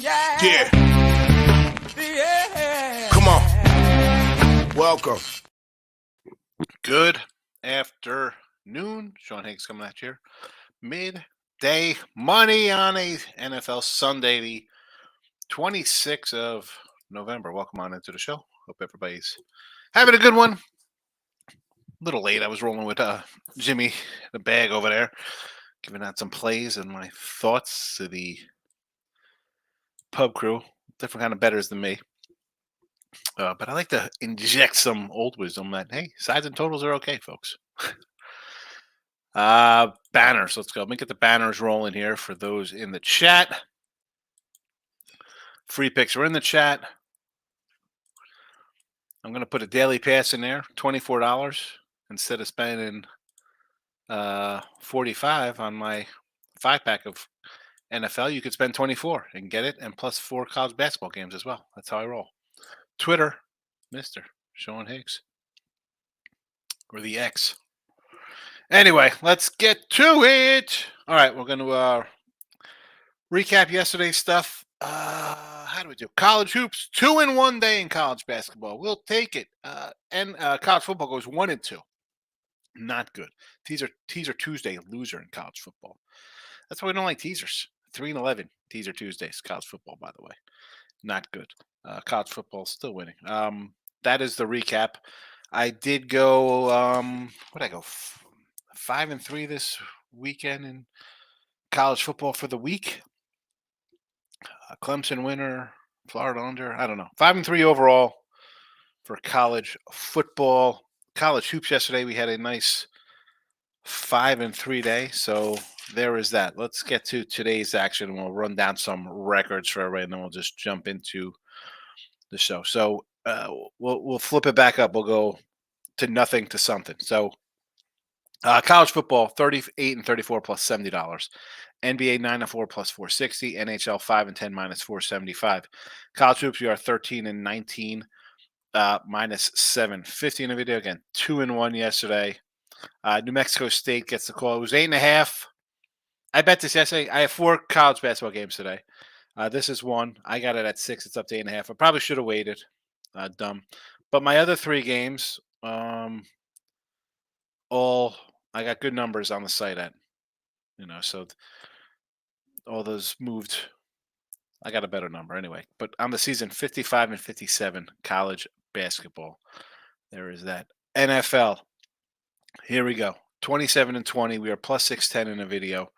Yeah. Come on. Welcome. Good afternoon. Sean Higgs coming at you here. Midday money on a NFL Sunday, the 26th of November. Welcome on into the show. Hope everybody's having a good one. A little late. I was rolling with Jimmy, the bag over there, giving out some plays and my thoughts to the pub crew. Different kind of bettors than me. But I like to inject some old wisdom that, hey, sides and totals are okay, folks. Banners. Let's go. Let me get the banners rolling here for those in the chat. Free picks are in the chat. I'm going to put a daily pass in there, $24 instead of spending $45 on my 5-pack of NFL. You could spend $24 and get it, and plus 4 college basketball games as well. That's how I roll. Twitter, Mr. Sean Higgs, or the X. Anyway, let's get to it. All right, we're going to recap yesterday's stuff. How do we do? College hoops, 2 in 1 day in college basketball. We'll take it. And college football goes 1 and 2. Not good. Teaser Tuesday, loser in college football. That's why we don't like teasers. 3 and 11 teaser Tuesdays, college football, by the way. Not good. College football still winning. That is the recap. I did go. What I go? 5 and 3 this weekend in college football for the week. Clemson winner, Florida under. I don't know. 5 and 3 overall for college football. College hoops yesterday. We had a nice 5 and 3 day. So there is that. Let's get to today's action. We'll run down some records for everybody, and then we'll just jump into the show. So we'll flip it back up. We'll go to nothing to something. So college football, 38 and 34 plus $70. NBA 9 and 4 plus 460. NHL 5 and 10 minus 475. College hoops, we are 13 and 19 minus 750 in the video. Again, 2 and 1 yesterday. New Mexico State gets the call. It was 8.5. I bet this yesterday. I have 4 college basketball games today. This is 1. I got it at 6. It's up to 8.5. I probably should have waited. Dumb. But my other 3 games, all I got good numbers on the site at. So all those moved. I got a better number anyway. But on the season, 55 and 57 college basketball. There is that. NFL. Here we go. 27 and 20. We are plus 610 in the video.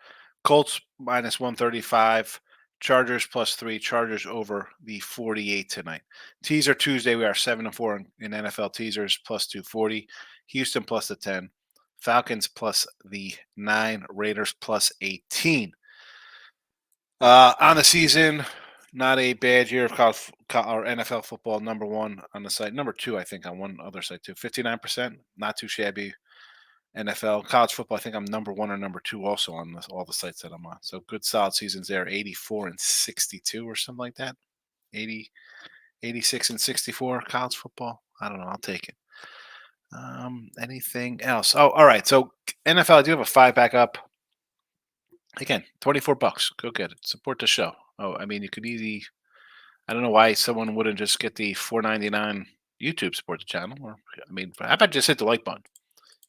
Colts minus 135. Chargers plus 3. Chargers over the 48 tonight. Teaser Tuesday. We are 7 and 4 in NFL teasers plus 240. Houston plus the 10. Falcons plus the 9. Raiders plus 18. On the season, not a bad year of college or NFL football. Number 1 on the site. Number 2, I think, on one other site too. 59%. Not too shabby. NFL college football, I think I'm number 1 or number 2 also on all the sites that I'm on. So good solid seasons there. 84 and 62 or something like that. 80, 86 and 64 college football. I don't know. I'll take it. Anything else? Oh, all right. So NFL, I do have a 5-pack up. Again, $24. Go get it. Support the show. Oh, I mean, you could easily. I don't know why someone wouldn't just get the $4.99 YouTube support the channel. Or I mean, how about just hit the like button?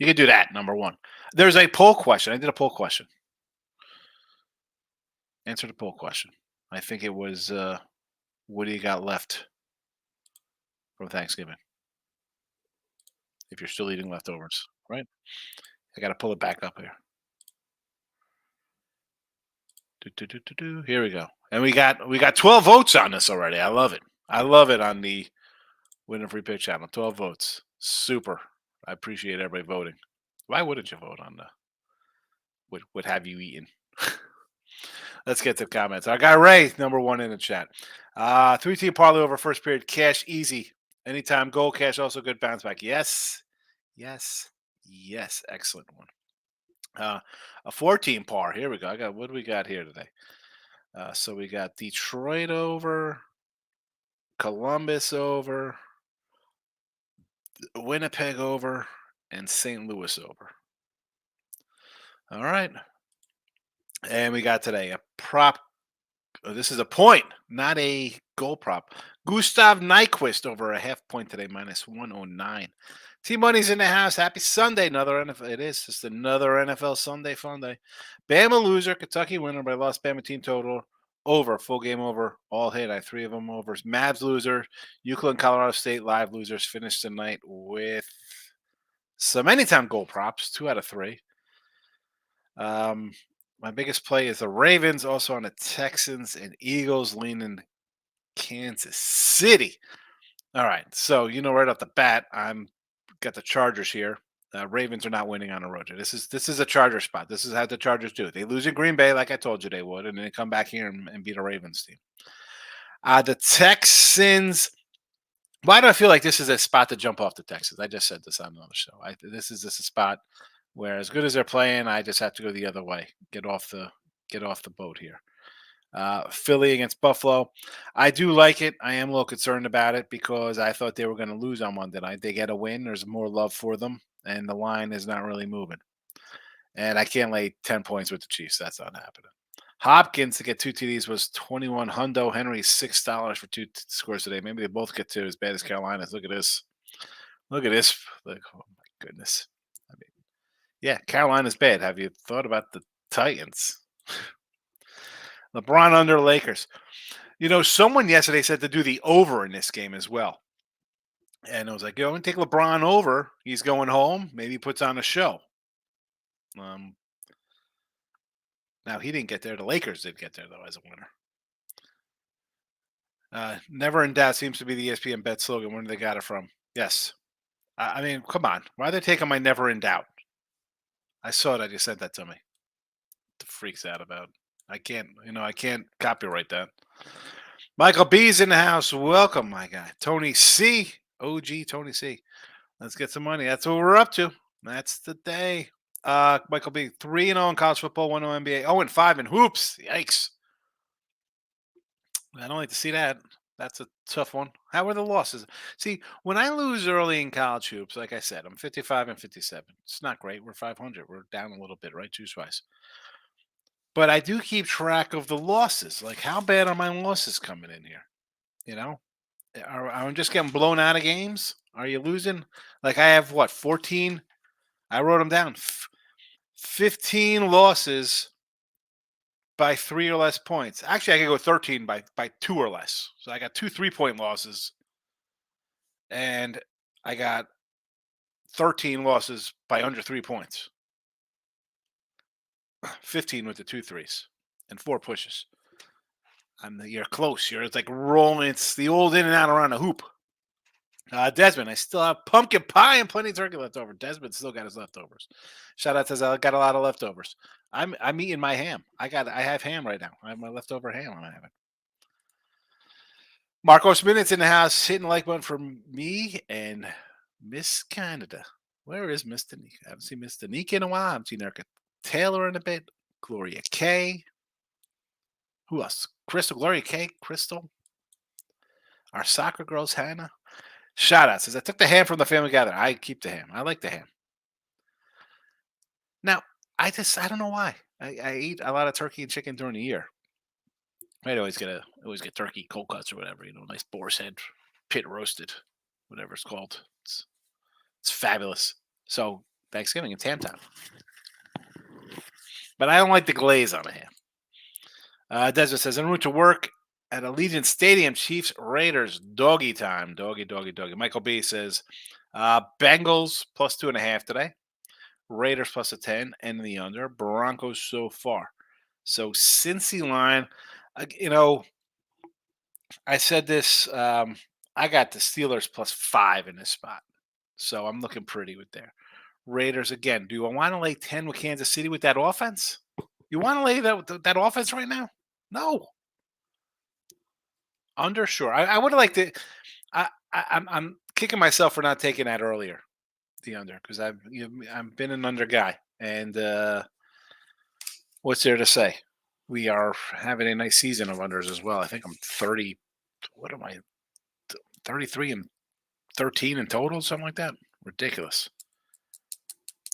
You can do that, number 1. There's a poll question. I did a poll question. Answer the poll question. I think it was, what do you got left from Thanksgiving? If you're still eating leftovers, right? I got to pull it back up here. Here we go. And we got 12 votes on this already. I love it. I love it on the Winner Free Pick channel. 12 votes. Super. I appreciate everybody voting. Why wouldn't you vote on the what have you eaten? Let's get to comments. Our guy Ray, number 1 in the chat. 3-team parlay over first period. Cash easy. Anytime goal. Cash also good bounce back. Yes. Excellent one. A 4-team par. Here we go. What do we got here today? So we got Detroit over, Columbus over, Winnipeg over, and St. Louis over. All right. And we got today a prop This is a point, not a goal prop. Gustav Nyquist over a half point today, minus 109. T Money's in the house. Happy Sunday. Another NFL. It is just another NFL Sunday fun day. Bama loser. Kentucky winner, but I lost Bama team total over. Full game over. All hit. I had 3 of them overs. Mavs loser. UCLA and Colorado State live losers. Finished the night with some anytime goal props. 2 out of 3. My biggest play is the Ravens, also on the Texans and Eagles, leaning Kansas City. All right, so right off the bat, I'm got the Chargers here. Ravens are not winning on the road. This is a Charger spot. This is how the Chargers do. They lose in Green Bay, like I told you they would, and then they come back here and beat a Ravens team. The Texans. Why do I feel like this is a spot to jump off the Texans? I just said this on another show. This is just a spot where, as good as they're playing, I just have to go the other way. Get off the boat here. Philly against Buffalo. I do like it. I am a little concerned about it because I thought they were going to lose on Monday night. They get a win. There's more love for them, and the line is not really moving. And I can't lay 10 points with the Chiefs. That's not happening. Hopkins to get 2 TDs was 21. Hundo Henry $6 for 2 scores today. Maybe they both get 2 as bad as Carolina's. Look at this. Look at this. Like, oh my goodness. I mean, yeah, Carolina's bad. Have you thought about the Titans? LeBron under Lakers. Someone yesterday said to do the over in this game as well. And I was like, go and take LeBron over. He's going home. Maybe he puts on a show. Now, he didn't get there. The Lakers did get there, though, as a winner. Never in doubt seems to be the ESPN bet slogan. Where did they got it from? Yes. I mean, come on. Why are they taking my never in doubt? I saw that. You sent that to me. The freaks out about. I can't copyright that. Michael B's in the house. Welcome, my guy. Tony C. OG Tony C. Let's get some money. That's what we're up to. That's the day. Michael B. 3-0 in college football, 1-0 NBA. 0-5 in hoops. Yikes. I don't like to see that. That's a tough one. How are the losses? See, when I lose early in college hoops, like I said, I'm 55 and 57. It's not great. We're 500. We're down a little bit, right? Choose-wise. But I do keep track of the losses. Like, how bad are my losses coming in here? Are I just getting blown out of games? Are you losing? Like, I have 14? I wrote them down. 15 losses by 3 or less points. Actually, I could go 13 by 2 or less. So I got 2 3-point losses, and I got 13 losses by under 3 points. 15 with the 2 threes and 4 pushes. You're close. You're like rolling. It's the old in and out around the hoop. Desmond, I still have pumpkin pie and plenty of turkey left over. Desmond still got his leftovers. Shout out says I got a lot of leftovers. I'm eating my ham. I have ham right now. I have my leftover ham I'm having. Marcos Minutes in the house, hitting the like button for me and Miss Canada. Where is Miss Danique? I haven't seen Miss Danique in a while. I haven't seen Erica Taylor in a bit. Gloria K. Who else? Crystal. Gloria K. Crystal. Our soccer girls, Hannah. Shout out says I took the ham from the family gathering. I keep the ham. I like the ham. Now, I don't know why. I eat a lot of turkey and chicken during the year. I'd always get turkey cold cuts or whatever, nice boar's head, pit roasted, whatever it's called. It's fabulous. So Thanksgiving, it's ham time. But I don't like the glaze on the ham. Desmond says, en route to work at Allegiant Stadium, Chiefs, Raiders, doggy time. Doggy. Michael B says, Bengals plus 2.5 today. Raiders plus a 10 and the under. Broncos so far. So Cincy line, I said this. I got the Steelers plus 5 in this spot. So I'm looking pretty with there. Raiders again. Do I want to lay 10 with Kansas City with that offense? You want to lay that offense right now? No. Under, sure. I would have liked it. I'm kicking myself for not taking that earlier, the under, because I've been an under guy. And what's there to say? We are having a nice season of unders as well. I think I'm 30. What am I? 33 and 13 in total, something like that. Ridiculous.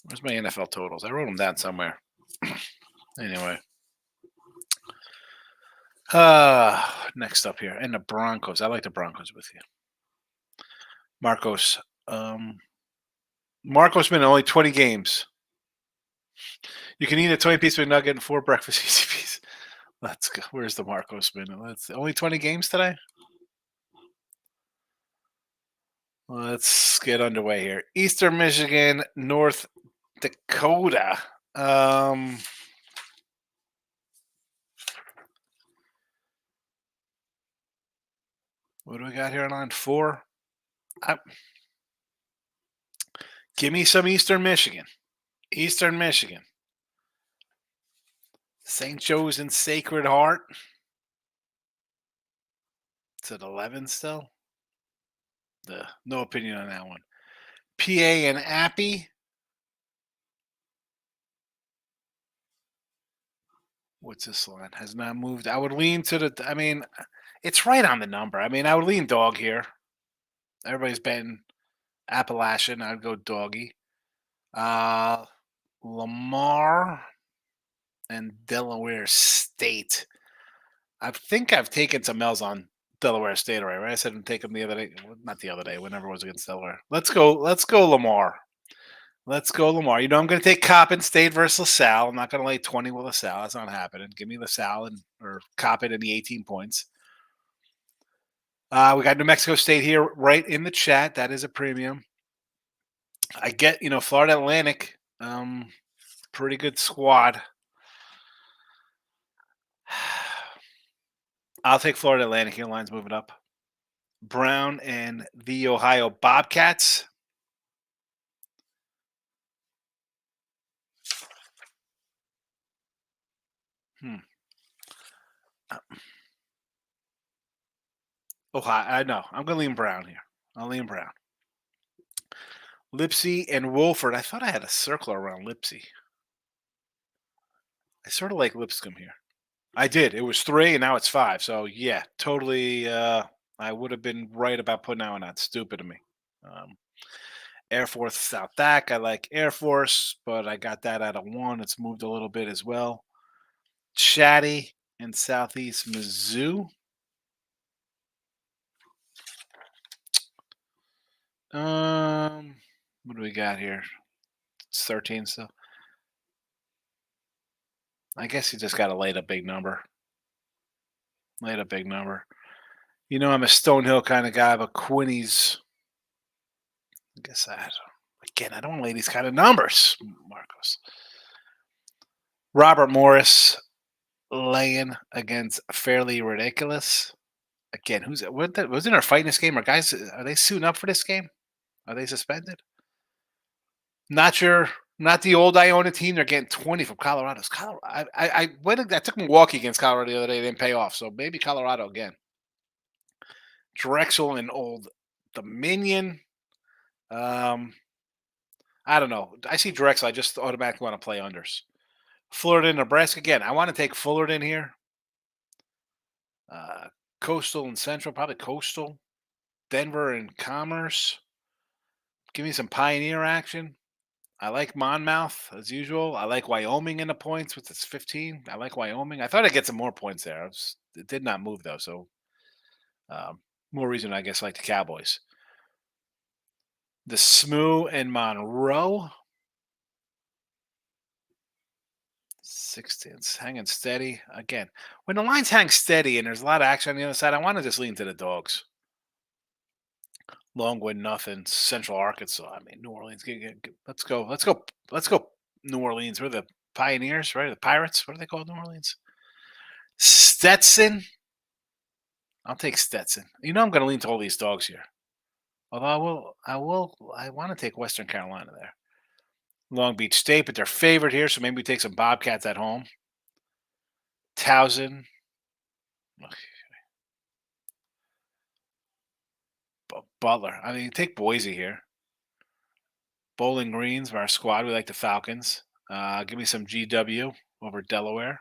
Where's my NFL totals? I wrote them down somewhere. Anyway. Next up here, and the Broncos. I like the Broncos with you. Marcos. Um, Marcos been in only 20 games. You can eat a 20-piece McNugget and 4 breakfast easy peas. Let's go. Where's the Marcos been? Let's only 20 games today. Let's get underway here. Eastern Michigan, North Dakota. Um, what do we got here on line 4? Give me some Eastern Michigan. Eastern Michigan. St. Joe's and Sacred Heart. It's at 11 still. No opinion on that one. PA and Appy. What's this line? Has not moved. I would lean to the. I mean, it's right on the number. I mean, I would lean dog here. Everybody's betting Appalachian. I'd go doggy. Lamar and Delaware State. I think I've taken some L's on Delaware State already, right? I said I'd take them the other day. Not the other day, whenever it was against Delaware. Let's go. Let's go, Lamar. Let's go, Lamar. You know I'm going to take Coppin State versus LaSalle. I'm not going to lay 20 with LaSalle. That's not happening. Give me LaSalle or Coppin in the 18 points. We got New Mexico State here right in the chat. That is a premium. I get, Florida Atlantic. Pretty good squad. I'll take Florida Atlantic here. Line's moving up. Brown and the Ohio Bobcats. Ohio. I know. I'm going to lean Brown here. I'll lean Brown. Lipsy and Wolford. I thought I had a circle around Lipsy. I sort of like Lipscomb here. I did. It was 3, and now it's 5. So, yeah, totally. I would have been right about putting that one out. Stupid of me. Air Force South Dak. I like Air Force, but I got that out of 1. It's moved a little bit as well. Chatty in Southeast Mizzou. What do we got here? It's 13 still. I guess you just got to lay the big number. Lay the big number. I'm a Stonehill kind of guy, but Quinny's. I guess I don't lay these kind of numbers, Marcos. Robert Morris laying against Fairly Ridiculous. Again, was in our fighting this game? Are they suiting up for this game? Are they suspended? Not sure. Not the old Iona team. They're getting 20 from Colorado. I took Milwaukee against Colorado the other day. They didn't pay off. So maybe Colorado again. Drexel and Old Dominion. I don't know. I see Drexel. I just automatically want to play unders. Florida and Nebraska. Again, I want to take Fullerton here. Coastal and Central. Probably Coastal. Denver and Commerce. Give me some Pioneer action. I like Monmouth, as usual. I like Wyoming in the points with its 15. I like Wyoming. I thought I'd get some more points there. It did not move, though. So more reason, I guess, I like the Cowboys. The SMU and Monroe. 16's hanging steady. Again, when the lines hang steady and there's a lot of action on the other side, I want to just lean to the dogs. Longwood, nothing. Central Arkansas. I mean, New Orleans. Let's go. Let's go. Let's go. New Orleans. We're the Pioneers, right? The Pirates. What are they called? New Orleans. Stetson. I'll take Stetson. I'm going to lean to all these dogs here. Although I want to take Western Carolina there. Long Beach State, but they're favored here, so maybe we take some Bobcats at home. Towson. Butler. I mean, take Boise here. Bowling Greens, our squad. We like the Falcons. Give me some GW over Delaware.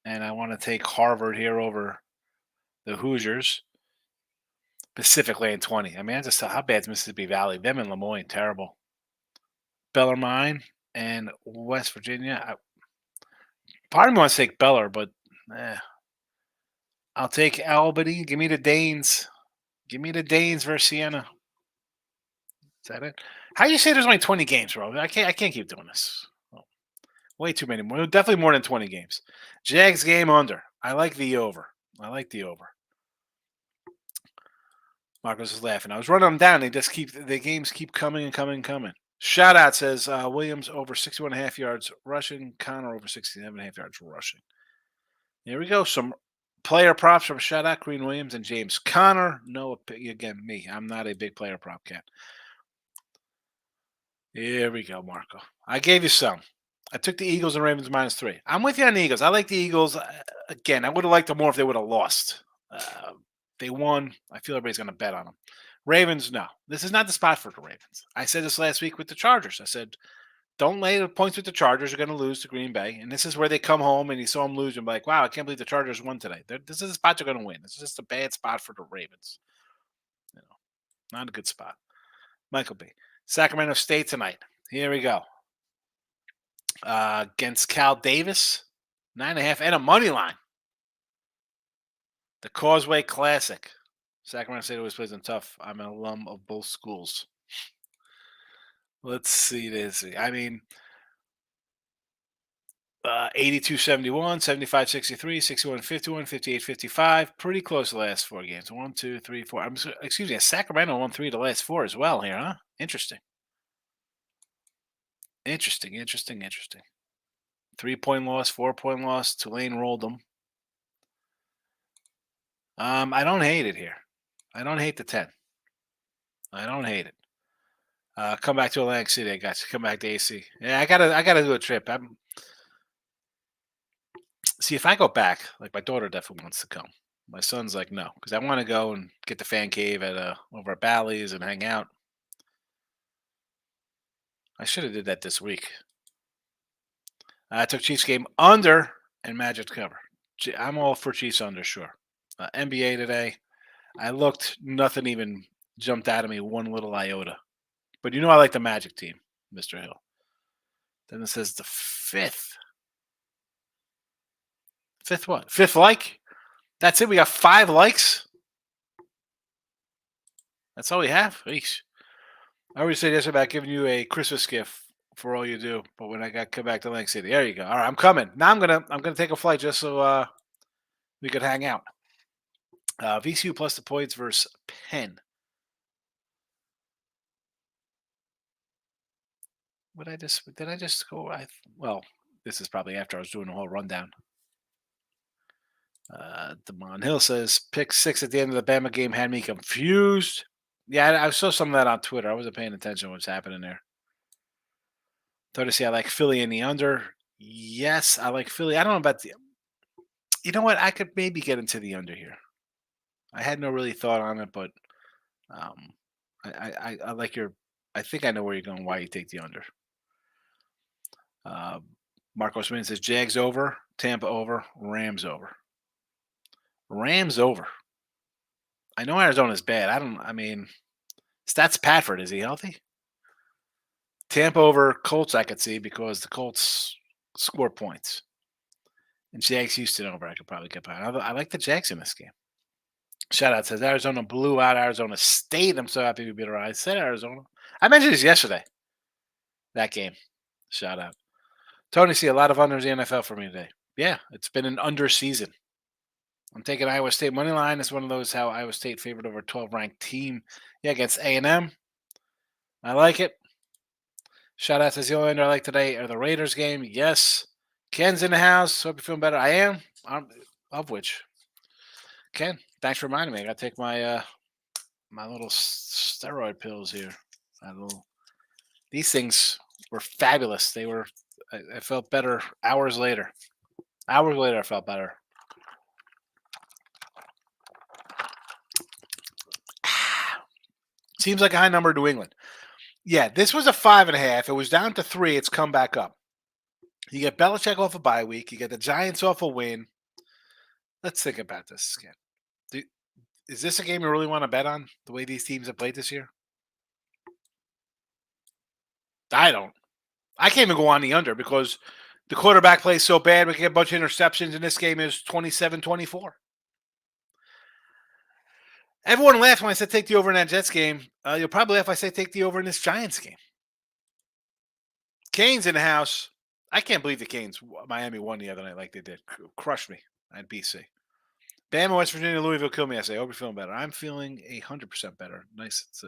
And I want to take Harvard here over the Hoosiers. Pacific Lane 20. I mean, how bad's Mississippi Valley? Them and Lemoyne, terrible. Bellarmine and West Virginia. Part of me wants to take Beller, but I'll take Albany. Give me the Danes. Give me the Danes versus Siena. Is that it? How do you say there's only 20 games, bro? I can't keep doing this. Oh, way too many more. Definitely more than 20 games. Jags game under. I like the over. I like the over. Marcos is laughing. I was running them down. The games keep coming and coming and coming. Shout out says Williams over 61.5 yards rushing. Connor over 67.5 yards rushing. Here we go. Some player props from shout out Green Williams and James Connor. No, again, me. I'm not a big player prop cat. Here we go, Marco. I gave you some. I took the Eagles and Ravens -3. I'm with you on the Eagles. I like the Eagles. Again, I would have liked them more if they would have lost. They won. I feel everybody's going to bet on them. Ravens, no. This is not the spot for the Ravens. I said this last week with the Chargers. I said, don't lay the points with the Chargers. You're going to lose to Green Bay. And this is where they come home and you saw them lose and be like, wow, I can't believe the Chargers won today. This is the spot they're going to win. This is just a bad spot for the Ravens. You know, not a good spot. Michael B. Sacramento State tonight. Here we go. Against Cal Davis, 9.5 and a money line. The Causeway Classic. Sacramento State always plays them tough. I'm an alum of both schools. Let's see this. I mean, 82-71, 75-63, 61-51, 58-55. Pretty close the last four games. 1, 2, 3, 4. Excuse me. Sacramento won 3 of the last 4 as well here, huh? Interesting. Interesting. 3-point loss, 4-point loss. Tulane rolled them. I don't hate it here. I don't hate the 10. I don't hate it. Come back to Atlantic City, I guess. Come back to AC. Yeah, I gotta do a trip. See, if I go back, like my daughter definitely wants to come. My son's like, no, because I want to go and get the fan cave at over at Bally's and hang out. I should have did that this week. I took Chiefs game under and Magic cover. I'm all for Chiefs under, sure. NBA today. I looked, nothing even jumped out at me one little iota. But you know I like the Magic team, Mr. Hill. Then it says the fifth. Fifth what? Fifth like? That's it? We got 5 likes? That's all we have? Eesh. I already said yesterday about giving you a Christmas gift for all you do, but when I got come back to Atlantic City, there you go. All right, I'm coming. Now I'm gonna take a flight just so we could hang out. VCU plus the points versus Penn. Did I just go? Well, this is probably after I was doing the whole rundown. Damon Hill says pick 6 at the end of the Bama game had me confused. Yeah, I saw some of that on Twitter. I wasn't paying attention to what's happening there. Thought to see I like Philly in the under. Yes, I like Philly. I don't know about the. You know what? I could maybe get into the under here. I had no really thought on it, but I like your. I think I know where you're going. Why you take the under? Marco Smith says Jags over, Tampa over, Rams over. Rams over. I know Arizona's bad. I mean, Stats Patford, is he healthy? Tampa over Colts, I could see because the Colts score points. And Jags Houston over, I could probably get behind. I like the Jags in this game. Shout out says Arizona blew out Arizona State. I'm so happy we beat her. I said Arizona. I mentioned this yesterday. That game. Shout out. Tony, see a lot of unders in the NFL for me today. Yeah, it's been an under season. I'm taking Iowa State money line. It's one of those how Iowa State favored over a 12 ranked team. Yeah, against A&M. I like it. Shout out to the only under I like today are the Raiders game. Yes. Ken's in the house. Hope you're feeling better. I am. Of which. Ken, thanks for reminding me. I got to take my my little steroid pills here. These things were fabulous. They were. I felt better hours later. Hours later, I felt better. Seems like a high number to New England. Yeah, this was a 5.5. It was down to 3. It's come back up. You get Belichick off a bye week. You get the Giants off a win. Let's think about this again. Is this a game you really want to bet on, the way these teams have played this year? I don't. I can't even go on the under because the quarterback plays so bad. We get a bunch of interceptions, and this game is 27-24. Everyone laughed when I said take the over in that Jets game. You'll probably laugh if I say take the over in this Giants game. Canes in the house. I can't believe the Canes. Miami won the other night like they did. Crushed me at BC. Bama, West Virginia, Louisville killed me. I say, hope you're feeling better. I'm feeling 100% better. Nice. It's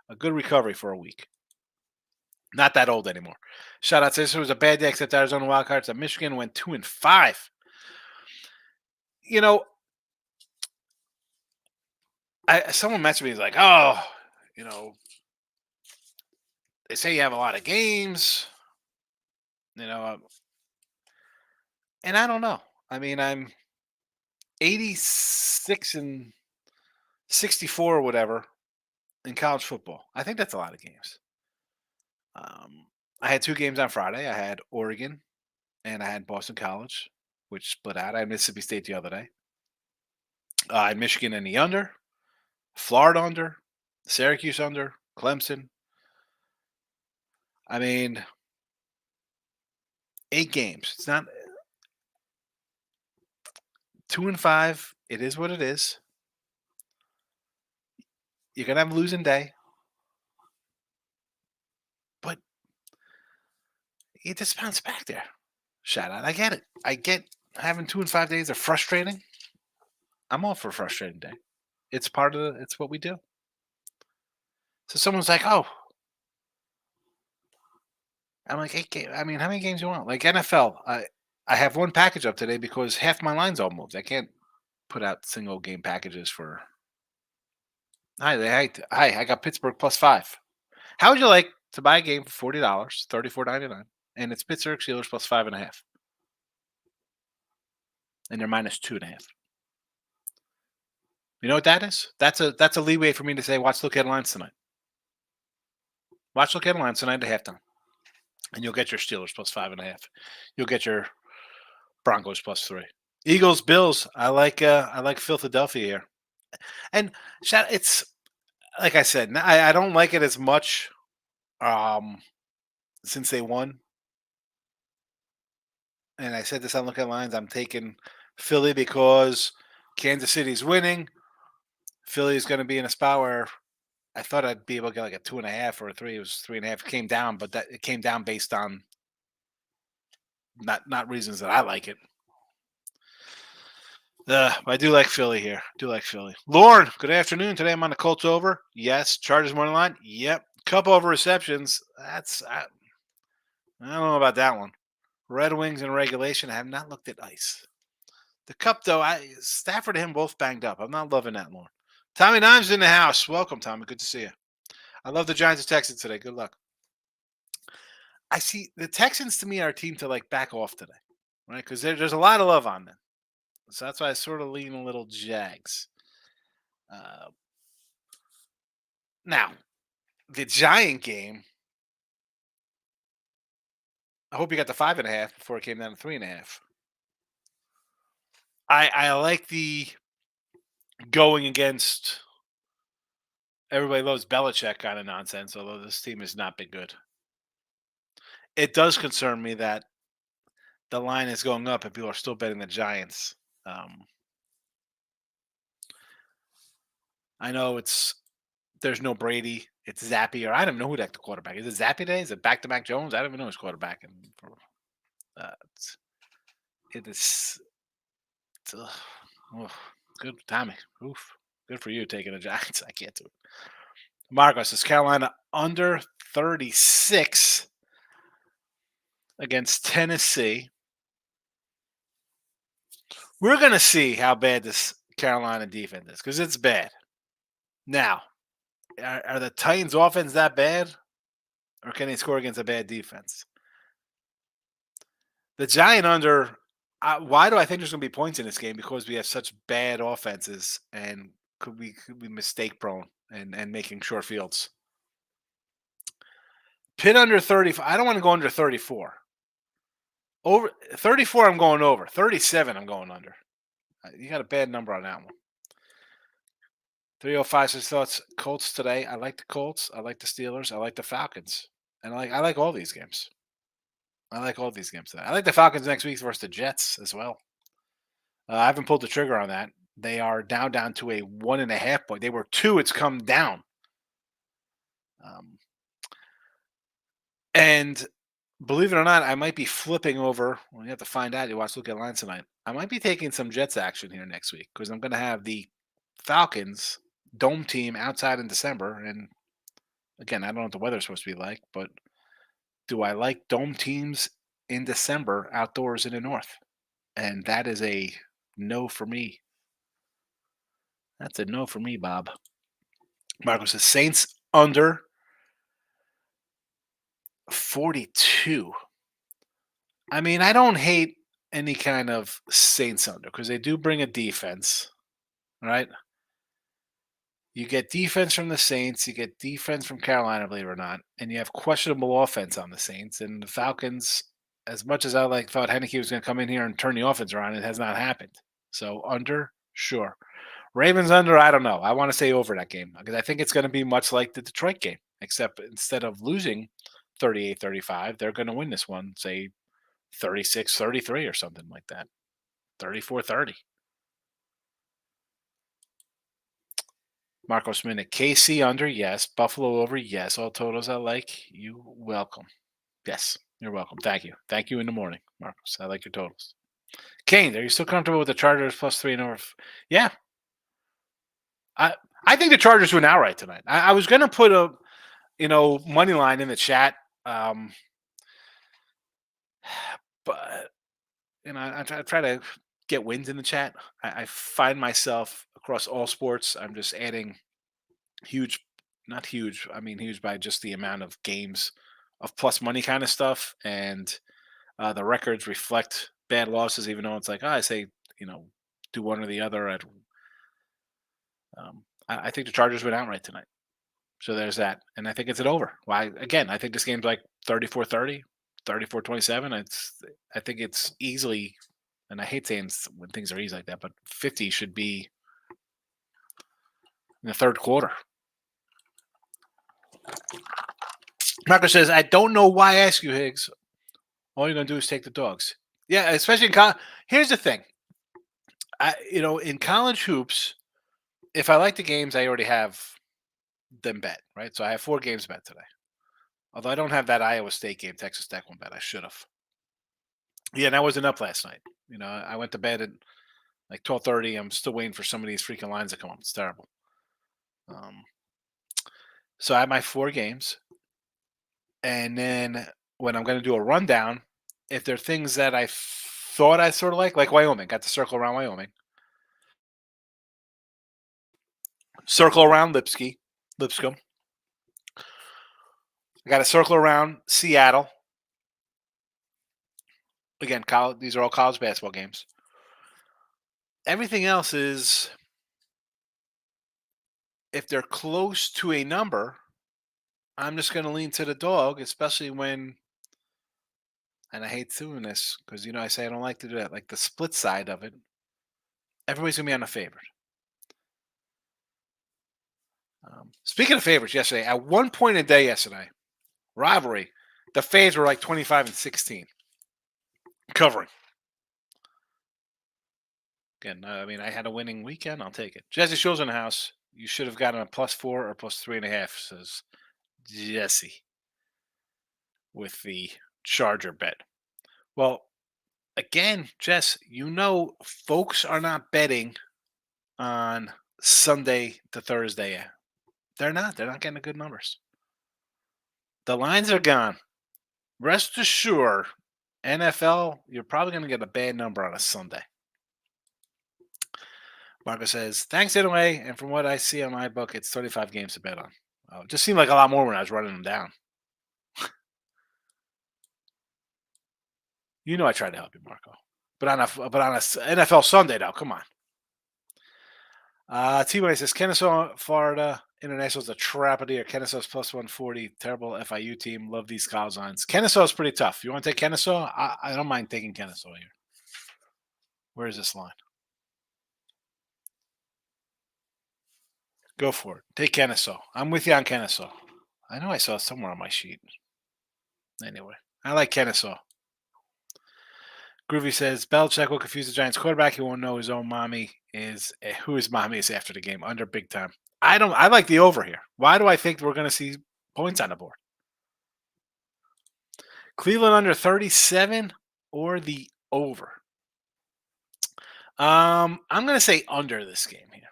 a good recovery for a week. Not that old anymore. Shout out to this was a bad day except Arizona Wildcards. Michigan went 2-5. You know, someone messaged me like, oh, you know, they say you have a lot of games, you know, and I don't know. I mean, I'm 86 and 64 or whatever in college football. I think that's a lot of games. I had two games on Friday. I had Oregon and I had Boston College, which split out. I had Mississippi State the other day. I had Michigan in the under, Florida under, Syracuse under, Clemson. I mean, 8 games. It's not 2-5. It is what it is. You're gonna have a losing day, but you just bounce back there. Shout out. I get it. I get having 2 and 5 days are frustrating. I'm all for a frustrating day. It's part of the, it's what we do. So someone's like, oh, I'm like 8 games. I mean, how many games you want? Like NFL, I have one package up today because half my lines all moved. I can't put out single game packages for. Hi, I got Pittsburgh +5. How would you like to buy a game for $40, $34.99, and it's Pittsburgh Steelers +5.5, and they're -2.5. You know what that is? That's a leeway for me to say, watch look at lines tonight. Watch look at lines tonight at halftime, and you'll get your Steelers +5.5. You'll get your Broncos +3. Eagles, Bills. I like Philadelphia here, and it's like I said. I don't like it as much since they won. And I said this on Look at Lines. I'm taking Philly because Kansas City's winning. Philly is going to be in a spot where I thought I'd be able to get like a 2.5 or a 3. It was 3.5. It came down, but that it came down based on not reasons that I like it. I do like Philly here. Do like Philly. Lauren, good afternoon. Today I'm on the Colts over. Yes. Chargers morning line. Yep. Couple over receptions. I don't know about that one. Red Wings in regulation. I have not looked at ice. The Cup though, Stafford and him both banged up. I'm not loving that, Lauren. Tommy Nimes in the house. Welcome, Tommy. Good to see you. I love the Giants and Texans today. Good luck. I see the Texans to me are a team to like back off today, right? Because there's a lot of love on them. So that's why I sort of lean a little Jags. Uh, Now, the Giant game, I hope you got the 5.5 before it came down to 3.5. I like the going against everybody loves Belichick kind of nonsense, although this team has not been good. It does concern me that the line is going up and people are still betting the Giants. I know there's no Brady. It's Zappy, or I don't know who the heck the quarterback is. Is it Zappy Day? Is it back to Mac Jones? I don't even know who's quarterback. And it is good timing. Oof. Good for you taking the Giants. I can't do it. Marcos is Carolina under 36 against Tennessee. We're going to see how bad this Carolina defense is because it's bad. Now, are the Titans' offense that bad, or can they score against a bad defense? The Giant under. Why do I think there's going to be points in this game? Because we have such bad offenses and could be mistake prone and making short fields. Pitt under 35. I don't want to go under 34. Over 34, I'm going over. 37, I'm going under. You got a bad number on that one. 305 says thoughts. Colts today. I like the Colts. I like the Steelers. I like the Falcons. And I like all these games. I like all these games today. I like the Falcons next week versus the Jets as well. I haven't pulled the trigger on that. They are now down to a 1.5 point. They were 2. It's come down. Um, and believe it or not, I might be flipping over. Well, you have to find out. You watch Look at Lines tonight. I might be taking some Jets action here next week because I'm going to have the Falcons dome team outside in December. And again, I don't know what the weather's supposed to be like, but do I like dome teams in December outdoors in the north? And that is a no for me. That's a no for me, Bob. Marco says Saints under 42. I mean, I don't hate any kind of Saints under because they do bring a defense, right? You get defense from the Saints, you get defense from Carolina, believe it or not, and you have questionable offense on the Saints. And the Falcons, as much as I thought Heineke was going to come in here and turn the offense around, it has not happened. So under, sure. Ravens under, I don't know. I want to say over that game because I think it's going to be much like the Detroit game, except instead of losing 38-35, they're going to win this one, say 36-33 or something like that. 34-30. Marcos Minute. KC under, yes. Buffalo over, yes. All totals I like. You welcome. Yes, you're welcome. Thank you. Thank you in the morning, Marcos. I like your totals. Kane, are you still comfortable with the Chargers plus 3 and over? Yeah. I think the Chargers win outright tonight. I was going to put a money line in the chat, but I try to get wins in the chat. I find myself across all sports. I'm just adding huge, not huge. I mean huge by just the amount of games of plus money kind of stuff, and the records reflect bad losses. Even though it's like I say, do one or the other. I think the Chargers went outright tonight. So there's that. And I think it's an over. Why? Again, I think this game's like 34-30, 34-27. I think it's easily, and I hate saying when things are easy like that, but 50 should be in the third quarter. Marco says, I don't know why I ask you, Higgs. All you're going to do is take the dogs. Yeah, especially in college. Here's the thing. In college hoops, if I like the games, I already have them bet, right? So I have 4 games bet today. Although I don't have that Iowa State game, Texas Tech one bet. I should have. Yeah, and I wasn't up last night. I went to bed at like 12:30. I'm still waiting for some of these freaking lines to come up. It's terrible. So I have my 4 games. And then when I'm going to do a rundown, if there are things that I thought I sort of like Wyoming, got to circle around Wyoming. Circle around Lipscomb. I got to circle around Seattle. Again, these are all college basketball games. Everything else is, if they're close to a number, I'm just going to lean to the dog, especially when, and I hate doing this because, I say I don't like to do that, like the split side of it. Everybody's going to be on a favorite. Speaking of favorites, yesterday, at one point in the day yesterday, rivalry, the fades were like 25-16. Covering. Again, I had a winning weekend. I'll take it. Jesse Shows in the house. You should have gotten a +4 or +3.5, says Jesse, with the Charger bet. Well, again, Jess, folks are not betting on Sunday to Thursday. They're not. They're not getting good numbers. The lines are gone. Rest assured, NFL, you're probably going to get a bad number on a Sunday. Marco says, thanks anyway. And from what I see on my book, it's 35 games to bet on. Oh, it just seemed like a lot more when I was running them down. I tried to help you, Marco. But on a NFL Sunday, though, come on. T-Way says, Kennesaw, Florida International is a trapedy, or Kennesaw's +140. Terrible FIU team. Love these college lines. Kennesaw is pretty tough. You want to take Kennesaw? I don't mind taking Kennesaw here. Where is this line? Go for it. Take Kennesaw. I'm with you on Kennesaw. I know I saw it somewhere on my sheet. Anyway, I like Kennesaw. Groovy says, Belichick will confuse the Giants quarterback. He won't know his own mommy. is who his mommy is after the game under big time. I like the over here. Why do I think we're going to see points on the board? Cleveland under 37 or the over? I'm going to say under this game here.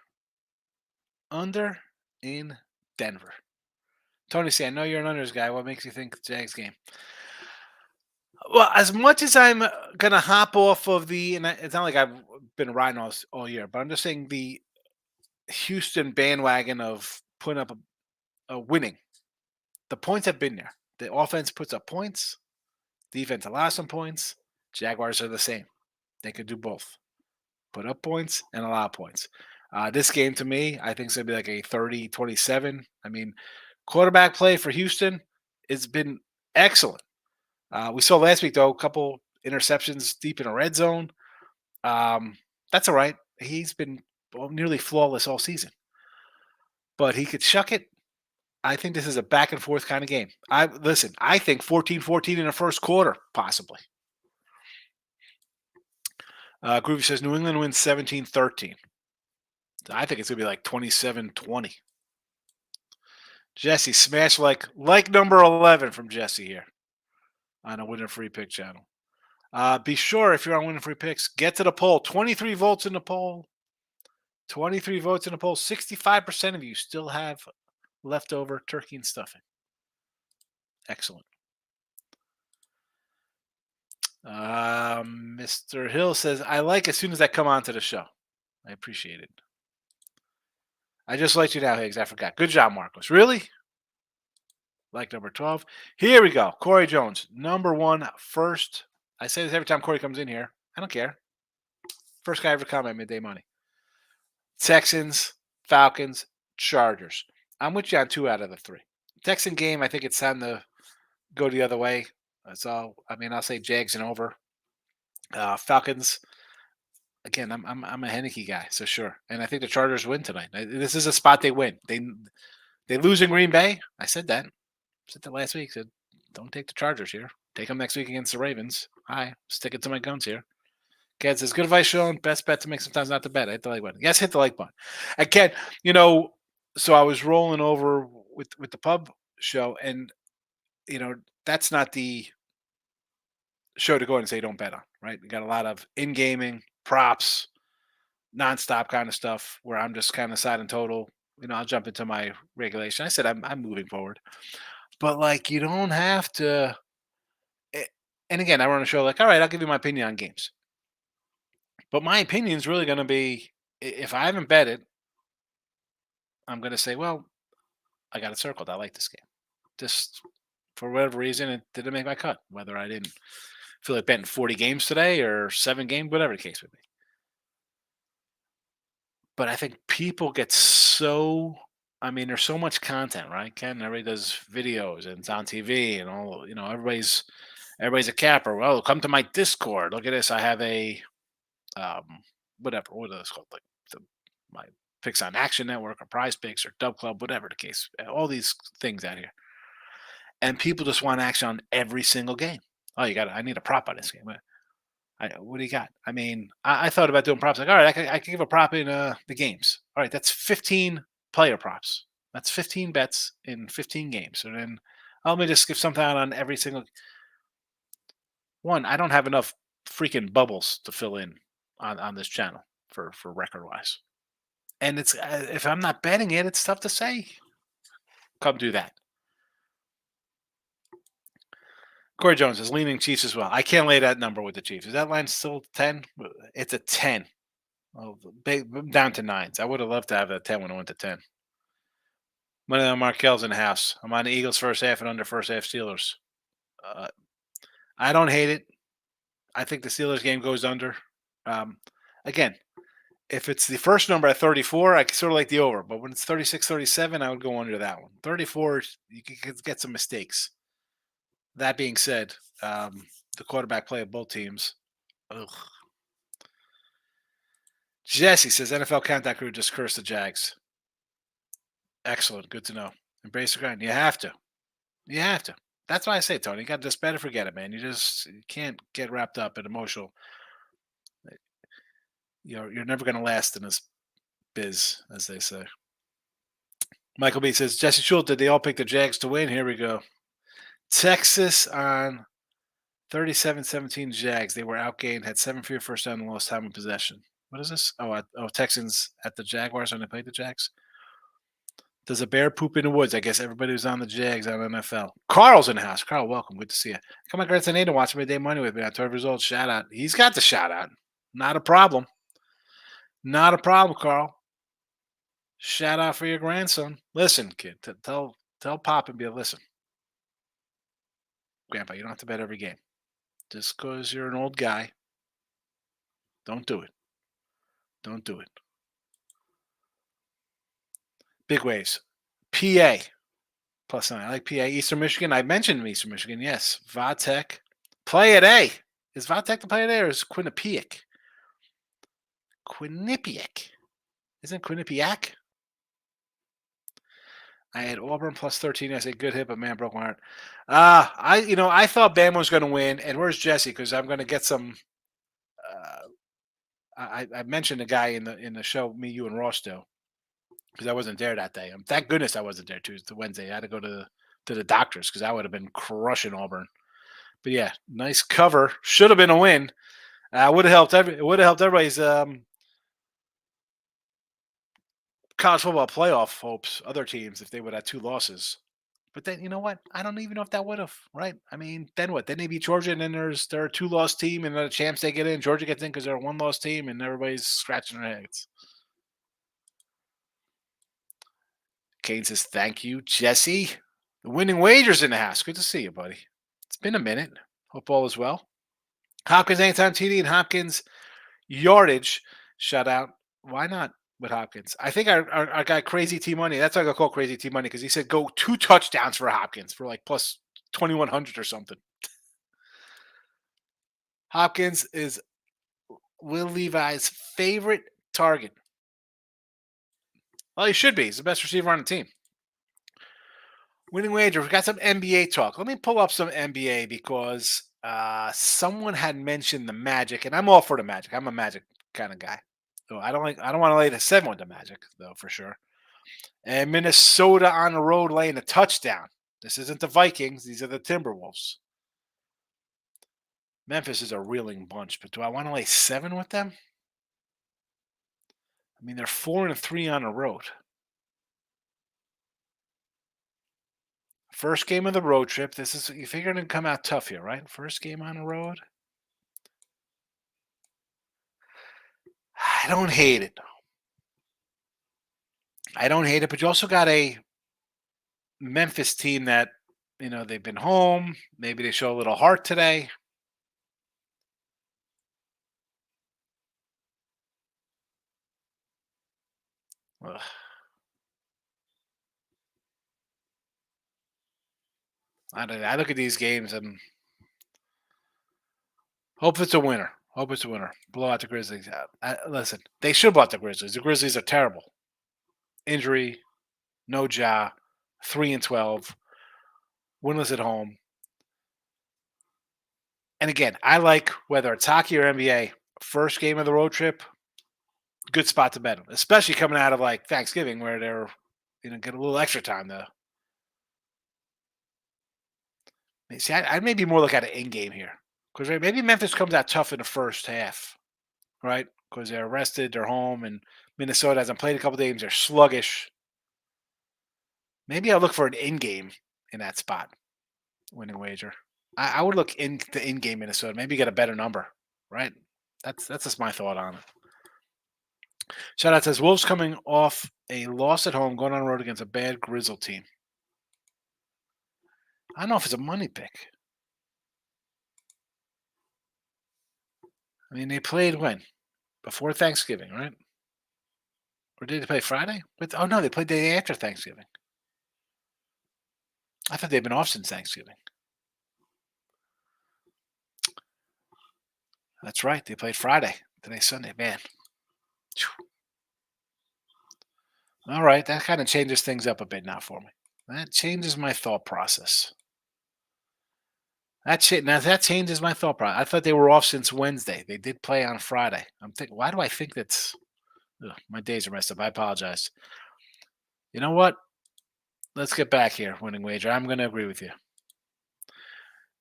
Under in Denver. Tony C, I know you're an unders guy. What makes you think the Jags game? Well, as much as I'm gonna hop off of it's not like I've been riding all year, but I'm just saying the Houston bandwagon of putting up a winning. The points have been there. The offense puts up points. Defense allows some points. Jaguars are the same. They could do both. Put up points and allow points. This game to me, I think it's going to be like a 30-27. I mean, quarterback play for Houston has been excellent. We saw last week, though, a couple interceptions deep in a red zone. That's all right. He's been nearly flawless all season. But he could shuck it. I think this is a back and forth kind of game. I think 14-14 in the first quarter, possibly. Groovy says New England wins 17-13. I think it's going to be like 27-20. Jesse, smash like number 11 from Jesse here on a Winning Free Pick channel. Be sure, if you're on Winning Free Picks, get to the poll. 23 votes in the poll. 23 votes in the poll. 65% of you still have leftover turkey and stuffing. Excellent. Mr. Hill says, I like as soon as I come onto the show. I appreciate it. I just liked you now, Higgs. I forgot. Good job, Marcos. Really? Like number 12. Here we go. Corey Jones, number 1 first. I say this every time Corey comes in here. I don't care. First guy ever comment midday money. Texans, Falcons, Chargers. I'm with you on 2 out of the 3. Texan game, I think it's time to go the other way. That's all. I mean, I'll say Jags and over. Falcons. Again, I'm a Heineke guy, so sure. And I think the Chargers win tonight. This is a spot they win. They lose in Green Bay. I said that. Said that last week. Said don't take the Chargers here. Take them next week against the Ravens. Hi, stick it to my guns here. Ken says, good advice, Sean. Best bet to make, sometimes not the bet. I hit the like button. Yes, hit the like button. And Ken, so I was rolling over with the pub show, and that's not the show to go and say don't bet on, right? We got a lot of in-gaming, props, nonstop kind of stuff where I'm just kind of side and total. I'll jump into my regulation. I said I'm moving forward. But you don't have to. And again, I run a show all right, I'll give you my opinion on games. But my opinion is really going to be, if I haven't betted, I'm going to say, well, I got it circled. I like this game. Just for whatever reason, it didn't make my cut. Whether I didn't feel like betting 40 games today or 7 games, whatever the case would be. But I think people get there's so much content, right, Ken? Everybody does videos and it's on TV and all, everybody's a capper. Well, come to my Discord. Look at this. I have a, what are those called? Like my picks on Action Network or Prize Picks or Dub Club, whatever the case. All these things out here. And people just want action on every single game. Oh, I need a prop on this game. What do you got? I mean, I thought about doing props. All right, I can give a prop in the games. All right, that's 15 player props. That's 15 bets in 15 games. And then let me just give something out on every single one. I don't have enough freaking bubbles to fill in on this channel for record wise. And it's if I'm not betting it, it's tough to say. Come do that. Corey Jones is leaning Chiefs as well. I can't lay that number with the Chiefs. Is that line still 10? It's a 10. Oh, down to 9s. I would have loved to have a 10 when I went to 10. Money on Markel's in the house. I'm on the Eagles first half and under first half Steelers. I don't hate it. I think the Steelers game goes under. Again, if it's the first number at 34, I sort of like the over. But when it's 36, 37, I would go under that one. 34, you could get some mistakes. That being said, the quarterback play of both teams. Ugh. Jesse says NFL Countdown Crew just cursed the Jags. Excellent. Good to know. Embrace the grind. You have to. You have to. That's why I say, Tony, you got to just better forget it, man. You can't get wrapped up and emotional. You're never going to last in this biz, as they say. Michael B says Jesse Schultz, did they all pick the Jags to win? Here we go. Texas on 37-17 Jags. They were outgained, had 7 for your first down and lost time in possession. What is this? Texans at the Jaguars when they played the Jags. Does a bear poop in the woods? I guess everybody was on the Jags on NFL. Carl's in the house. Carl, welcome. Good to see you. Come on, grandson Nate, to watch Midday Money with me on 12 results. Shout out. He's got the shout out. Not a problem. Not a problem, Carl. Shout out for your grandson. Listen, kid. Tell Pop and be listen. Grandpa, you don't have to bet every game. Just because you're an old guy, don't do it. Don't do it. Big waves. PA. +9. I like PA. Eastern Michigan. I mentioned Eastern Michigan. Yes. Vatech. Play at A. Is Vatech the play at A or is Quinnipiac? Quinnipiac. Isn't Quinnipiac? I had Auburn +13. I said good hit, but man, broke my heart. I thought Bama was going to win. And where's Jesse? Because I'm going to get some. I mentioned a guy in the show, me, you, and Ross do, because I wasn't there that day. Thank goodness I wasn't there Tuesday, Wednesday. I had to go to the doctors because I would have been crushing Auburn. But yeah, nice cover. Should have been a win. Would have helped. It would have helped everybody's college football playoff hopes. Other teams if they would have 2 losses. But then you know what? I don't even know if that would have. Right? I mean, then what? Then they beat Georgia, and then they're a 2-loss team, and the champs they get in. Georgia gets in because they're a 1-loss team, and everybody's scratching their heads. Kane says, thank you, Jesse. The winning wagers in the house. Good to see you, buddy. It's been a minute. Hope all is well. Hopkins anytime TD and Hopkins yardage shutout. Why not with Hopkins? I think our guy Crazy T Money, that's why I got called Crazy T Money, because he said go 2 touchdowns for Hopkins for like plus 2,100 or something. Hopkins is Will Levi's favorite target. Well, he should be. He's the best receiver on the team. Winning wager. We got some NBA talk. Let me pull up some NBA because someone had mentioned the Magic, and I'm all for the Magic. I'm a Magic kind of guy. So I don't want to lay the 7 with the Magic though, for sure. And Minnesota on the road laying a touchdown. This isn't the Vikings. These are the Timberwolves. Memphis is a reeling bunch, but do I want to lay 7 with them? I mean, they're 4-3 on the road. First game of the road trip. You figure to come out tough here, right? First game on the road. I don't hate it. But you also got a Memphis team that, they've been home. Maybe they show a little heart today. Ugh. I look at these games and hope it's a winner. Blow out the Grizzlies. Listen, they should blow out the Grizzlies. The Grizzlies are terrible. Injury, no Ja, 3-12, winless at home. And again, I like whether it's hockey or NBA, first game of the road trip, good spot to bet them, especially coming out of like Thanksgiving where they're, get a little extra time though. See, I maybe more look at an in game here because maybe Memphis comes out tough in the first half, right? Because they're rested, they're home, and Minnesota hasn't played a couple games. They're sluggish. Maybe I'll look for an in game in that spot, winning wager. I would look in the in game Minnesota. Maybe get a better number, right? That's just my thought on it. Shout out says Wolves coming off a loss at home, going on the road against a bad Grizzle team. I don't know if it's a money pick. I mean, they played when? Before Thanksgiving, right? Or did they play Friday? Oh, no, they played the day after Thanksgiving. I thought they'd been off since Thanksgiving. That's right. They played Friday. Today's Sunday. Man. All right. That kind of changes things up a bit now for me. That changes my thought process. Now that changes my thought process. I thought they were off since Wednesday. They did play on Friday. I'm thinking, why do I think that's? Ugh, my days are messed up. I apologize. You know what? Let's get back here. Winning wager. I'm going to agree with you.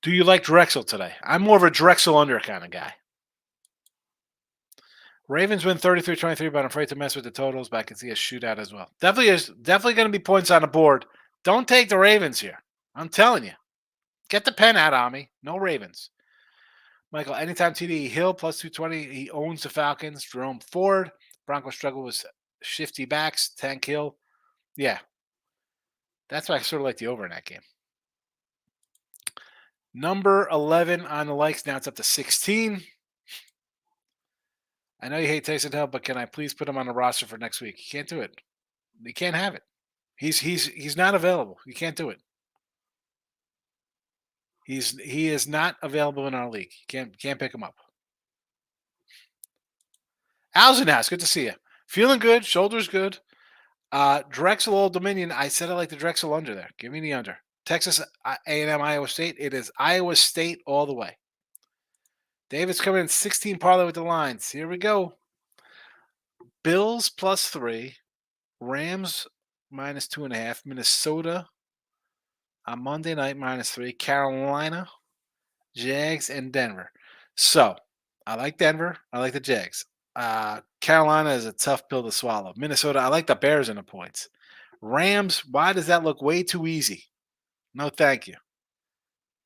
Do you like Drexel today? I'm more of a Drexel under kind of guy. Ravens win 33-23, but I'm afraid to mess with the totals, but I can see a shootout as well. Definitely going to be points on the board. Don't take the Ravens here. I'm telling you. Get the pen out on me. No Ravens. Michael, anytime TD Hill plus 220. He owns the Falcons. Jerome Ford. Broncos struggle with shifty backs. Tank Hill. Yeah. That's why I sort of like the over in that game. Number 11 on the likes. Now it's up to 16. I know you hate Taysom Hill, but can I please put him on the roster for next week? You can't do it. You can't have it. He's not available. You can't do it. He is not available in our league. You can't pick him up. Alzenhouse, good to see you. Feeling good. Shoulders good. Drexel Old Dominion. I said I like the Drexel under there. Give me the under. Texas A&M Iowa State. It is Iowa State all the way. David's coming in 16 parlay with the lines. Here we go. Bills plus 3. Rams minus 2.5. Minnesota on Monday night minus 3. Carolina, Jags, and Denver. So I like Denver. I like the Jags. Carolina is a tough pill to swallow. Minnesota, I like the Bears in the points. Rams, why does that look way too easy? No, thank you.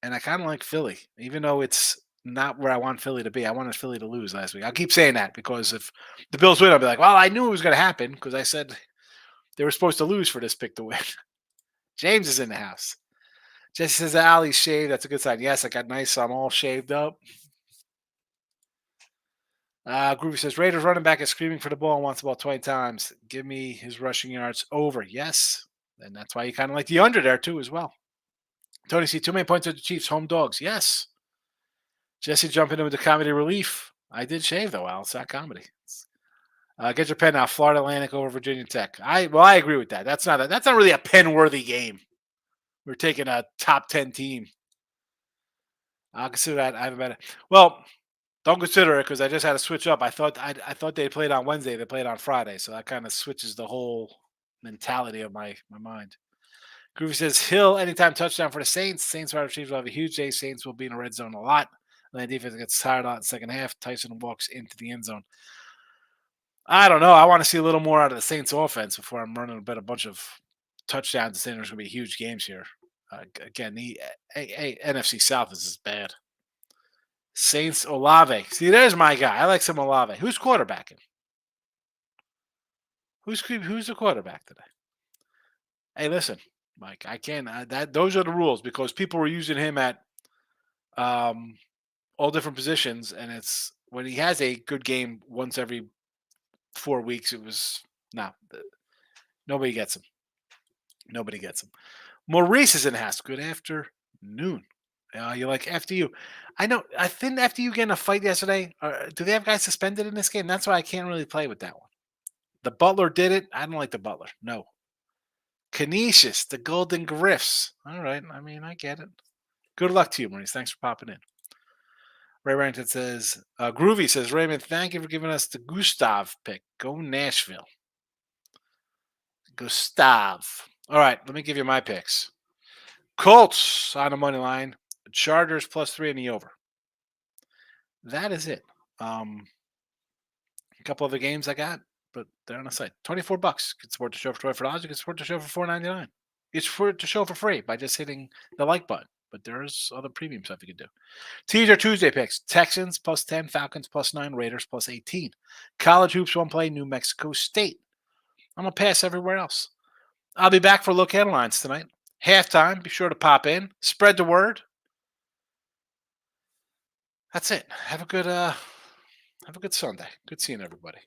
And I kind of like Philly, even though it's not where I want Philly to be. I wanted Philly to lose last week. I'll keep saying that because if the Bills win, I'll be like, well, I knew it was going to happen because I said they were supposed to lose for this pick to win. James is in the house. Jesse says, Ali's shaved. That's a good sign. Yes, I got nice. I'm all shaved up. Groovy says, Raiders running back is screaming for the ball and wants the ball 20 times. Give me his rushing yards over. Yes. And that's why you kind of like the under there, too, as well. Tony C, too many points at the Chiefs. Home dogs. Yes. Jesse jumping in with the comedy relief. I did shave, though, Al. It's not comedy. Get your pen now. Florida Atlantic over Virginia Tech. I agree with that. That's not really a pen-worthy game. We're taking a top 10 team. I'll consider that. I haven't bet it. Well, don't consider it because I just had to switch up. I thought they played on Wednesday. They played on Friday, so that kind of switches the whole mentality of my mind. Groovy says Hill anytime touchdown for the Saints. Saints wide receivers will have a huge day. Saints will be in the red zone a lot. And the defense gets tired out in the second half. Tyson walks into the end zone. I don't know. I want to see a little more out of the Saints offense before I'm running a bunch of touchdowns and saying there's going to be huge games here. Again, the NFC South is just bad. Saints Olave. See, there's my guy. I like some Olave. Who's quarterbacking? Who's the quarterback today? Hey, listen, Mike. I can't. Those are the rules because people were using him at all different positions, and it's when he has a good game once every 4 weeks. It was nobody gets him. Nobody gets him. Maurice is in the house. Good afternoon. You like FDU? I know. I think FDU getting a fight yesterday. Do they have guys suspended in this game? That's why I can't really play with that one. The Butler did it. I don't like the Butler. No. Canisius, the Golden Griffs. All right. I mean, I get it. Good luck to you, Maurice. Thanks for popping in. Ray Rankin says, Groovy says, Raymond, thank you for giving us the Gustav pick. Go Nashville. Gustav. All right. Let me give you my picks. Colts on the money line. Chargers plus 3 in the over. That is it. A couple other games I got, but they're on the site. $24. You can support the show for $24. You can support the show for $4.99. You can support the show for free by just hitting the like button. But there's other premium stuff you can do. Teaser Tuesday picks. Texans plus 10, Falcons plus 9, Raiders plus 18. College hoops one play, New Mexico State. I'm going to pass everywhere else. I'll be back for look headlines tonight. Halftime. Be sure to pop in. Spread the word. That's it. Have a good Sunday. Good seeing everybody.